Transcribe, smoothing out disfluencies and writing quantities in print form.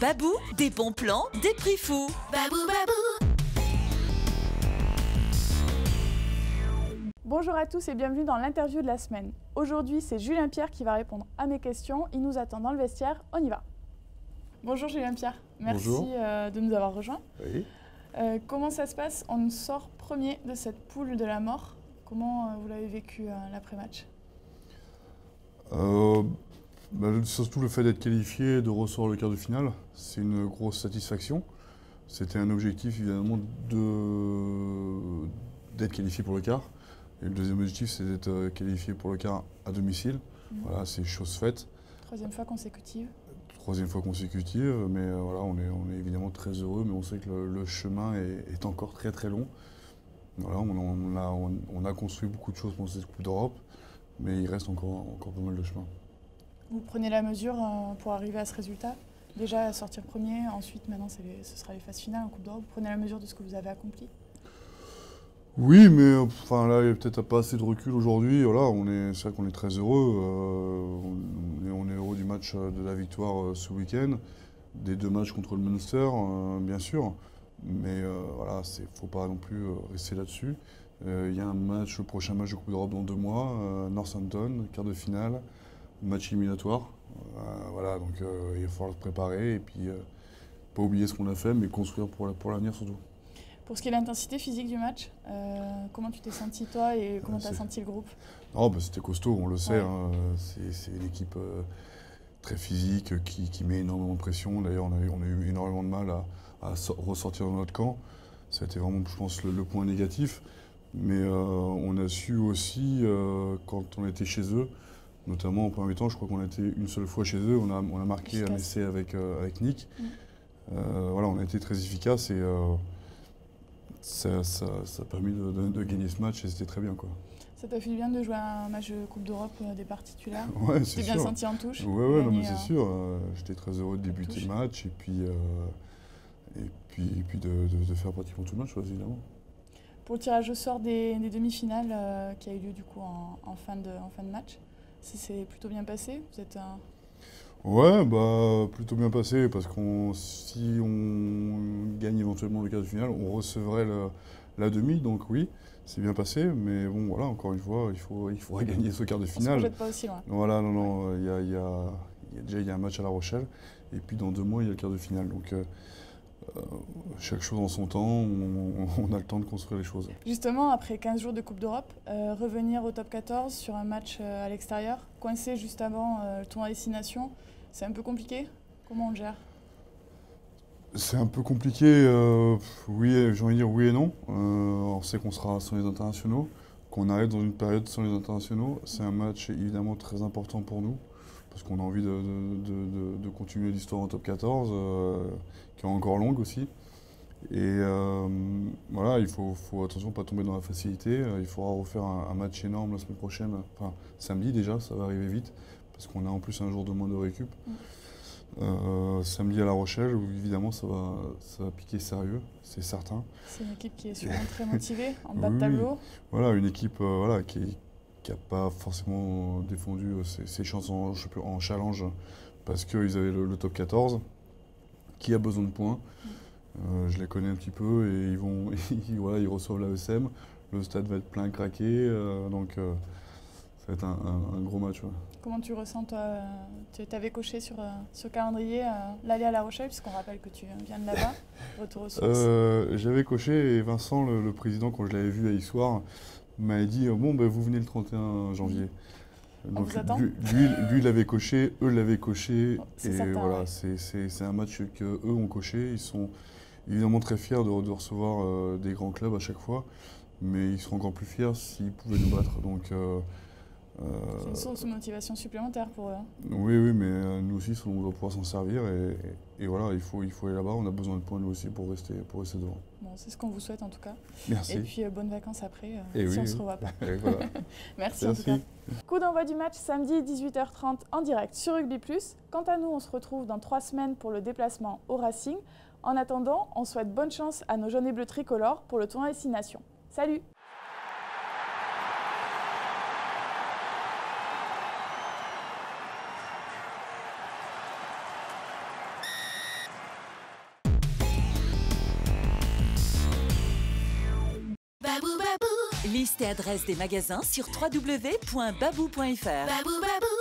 Babou, des bons plans, des prix fous. Babou, babou. Bonjour à tous et bienvenue dans l'interview de la semaine. Aujourd'hui, c'est Julien Pierre qui va répondre à mes questions. Il nous attend dans le vestiaire. On y va. Bonjour Julien Pierre. Merci de nous avoir rejoints. Oui. Comment ça se passe? On sort premier de cette poule de la mort. Comment vous l'avez vécu l'après-match? Surtout le fait d'être qualifié, de ressortir le quart de finale, c'est une grosse satisfaction. C'était un objectif évidemment d'être qualifié pour le quart. Et le deuxième objectif, c'est d'être qualifié pour le quart à domicile. Voilà, c'est chose faite. Troisième fois consécutive. Troisième fois consécutive, mais voilà, on est évidemment très heureux, mais on sait que le chemin est encore très très long. Voilà, on a construit beaucoup de choses pour cette Coupe d'Europe, mais il reste encore pas mal de chemin. Vous prenez la mesure pour arriver à ce résultat? Déjà sortir premier, ensuite maintenant ce sera les phases finales en Coupe d'Europe. Vous prenez la mesure de ce que vous avez accompli? Oui, mais enfin là, il n'y a peut-être pas assez de recul aujourd'hui. Voilà, c'est vrai qu'on est très heureux. On est heureux du match de la victoire ce week-end, des deux matchs contre le Munster, bien sûr. Mais voilà, il ne faut pas non plus rester là-dessus. Il y a le prochain match de Coupe d'Europe dans 2 mois, Northampton, quart de finale, match éliminatoire. Voilà, donc il va falloir se préparer et puis pas oublier ce qu'on a fait, mais construire pour l'avenir surtout. Pour ce qui est de l'intensité physique du match, comment tu t'es senti toi et comment tu as senti le groupe? C'était costaud, on le sait. Ouais. Hein, c'est une équipe très physique qui met énormément de pression. D'ailleurs, on a eu énormément de mal à ressortir dans notre camp. Ça a été vraiment, je pense, le point négatif. Mais on a su aussi, quand on était chez eux, notamment en premier temps, je crois qu'on a été une seule fois chez eux, on a marqué un essai avec Nick. Voilà, on a été très efficace et ça a permis de gagner ce match et c'était très bien, quoi. Ça t'a fait du bien de jouer un match de Coupe d'Europe départ titulaire? Ouais, c'est sûr. Tu t'es bien senti en touche? Ouais, non, mais c'est sûr. J'étais très heureux de débuter le match et puis de faire pratiquement tout le match, évidemment. Pour le tirage au sort des demi-finales qui a eu lieu du coup en fin de match, c'est plutôt bien passé? Vous êtes Ouais, plutôt bien passé parce que si on gagne éventuellement le quart de finale, on recevrait la demi, donc oui, c'est bien passé, mais bon, voilà, encore une fois, il faudrait gagner ce quart de finale. On se projette pas aussi loin. Voilà, non, il y a un match à La Rochelle, et puis dans 2 mois, il y a le quart de finale, donc chaque chose en son temps, on a le temps de construire les choses. Justement, après 15 jours de Coupe d'Europe, revenir au top 14 sur un match à l'extérieur, coincé juste avant le tournoi Destination, c'est un peu compliqué? Comment on le gère? C'est un peu compliqué, oui, j'ai envie de dire oui et non. On sait qu'on sera sans les internationaux, qu'on arrive dans une période sans les internationaux. C'est un match évidemment très important pour nous, parce qu'on a envie de continuer l'histoire en top 14, qui est encore longue aussi. Et voilà, il faut attention, pas tomber dans la facilité. Il faudra refaire un match énorme la semaine prochaine, enfin samedi déjà, ça va arriver vite, parce qu'on a en plus un jour de moins de récup. Samedi à La Rochelle, où évidemment ça va piquer sérieux, c'est certain. C'est une équipe qui est sûrement très motivée, en bas de tableau. Voilà, une équipe qui n'a pas forcément défendu ses chances en challenge parce qu'ils avaient le top 14, qui a besoin de points. Je les connais un petit peu et ils reçoivent l'AESM. Le stade va être plein craqué, donc ça va être un gros match. Ouais. Comment tu ressens, toi? Tu avais coché sur calendrier l'aller à La Rochelle, puisqu'on rappelle que tu viens de là-bas, retour aux sources. J'avais coché et Vincent, le président, quand je l'avais vu hier soir, m'avait dit vous venez le 31 janvier. On vous attend. Lui, il l'avait coché, eux l'avaient coché. C'est et certain, voilà, ouais. c'est un match qu'eux ont coché. Ils sont évidemment très fiers de recevoir des grands clubs à chaque fois, mais ils seront encore plus fiers s'ils pouvaient nous battre. Donc, c'est une source de motivation supplémentaire pour eux. Oui, mais nous aussi, on doit pouvoir s'en servir. Et voilà, il faut aller là-bas. On a besoin de points, nous aussi, pour rester devant. Bon, c'est ce qu'on vous souhaite en tout cas. Merci. Et puis bonnes vacances après, si on ne se revoit pas. Voilà. Merci en tout cas. Coup d'envoi du match samedi 18h30 en direct sur Rugby+. Quant à nous, on se retrouve dans 3 semaines pour le déplacement au Racing. En attendant, on souhaite bonne chance à nos jaunes et bleus tricolores pour le tournoi Destination. Salut! Babou Babou. Liste et adresse des magasins sur www.babou.fr. Babou Babou.